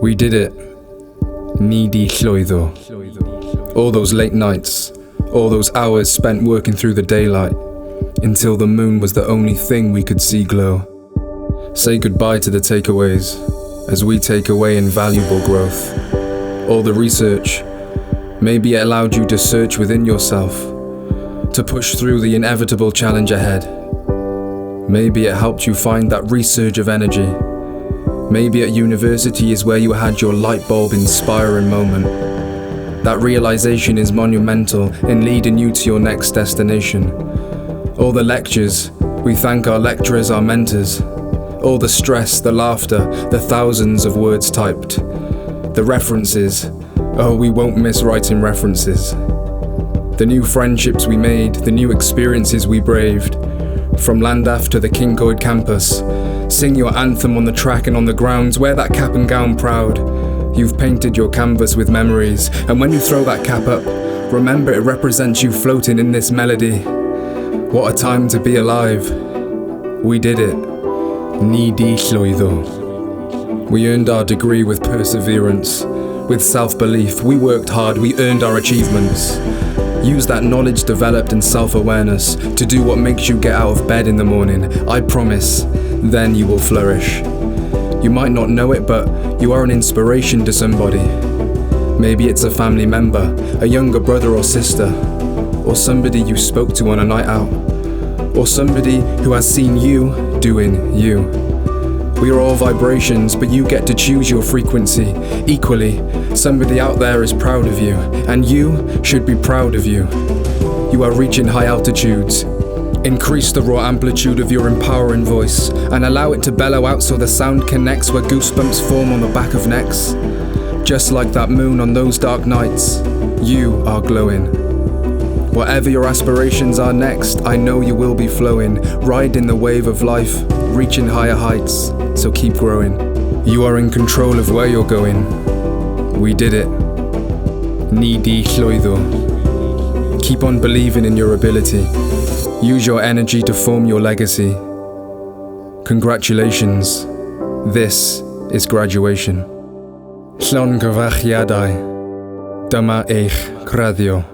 We did it. Wedi llwyddo. All those late nights, all those hours spent working through the daylight, until the moon was the only thing we could see glow. Say goodbye to the takeaways, as we take away invaluable growth. All the research, maybe it allowed you to search within yourself, to push through the inevitable challenge ahead. Maybe it helped you find that resurge of energy. Maybe at university is where you had your light bulb inspiring moment. That realization is monumental in leading you to your next destination. All the lectures, we thank our lecturers, our mentors. All the stress, the laughter, the thousands of words typed. The references, oh, we won't miss writing references. The new friendships we made, the new experiences we braved. From Llandaff to the Kincoed campus, sing your anthem on the track and on the grounds, wear that cap and gown proud. You've painted your canvas with memories, and when you throw that cap up, remember it represents you floating in this melody. What a time to be alive. We did it. Wedi llwyddo. We earned our degree with perseverance, with self-belief. We worked hard, we earned our achievements. Use that knowledge developed in self-awareness to do what makes you get out of bed in the morning. I promise, then you will flourish. You might not know it, but you are an inspiration to somebody. Maybe it's a family member, a younger brother or sister, or somebody you spoke to on a night out, or somebody who has seen you doing you. We are all vibrations, but you get to choose your frequency. Equally, somebody out there is proud of you, and you should be proud of you. You are reaching high altitudes. Increase the raw amplitude of your empowering voice, and allow it to bellow out so the sound connects where goosebumps form on the back of necks. Just like that moon on those dark nights, you are glowing. Whatever your aspirations are next, I know you will be flowing, riding the wave of life, reaching higher heights, so keep growing. You are in control of where you're going. We did it. Wedi llwyddo. Keep on believing in your ability. Use your energy to form your legacy. Congratulations. This is graduation. Cynhyrchu. Dyma eich Graddio.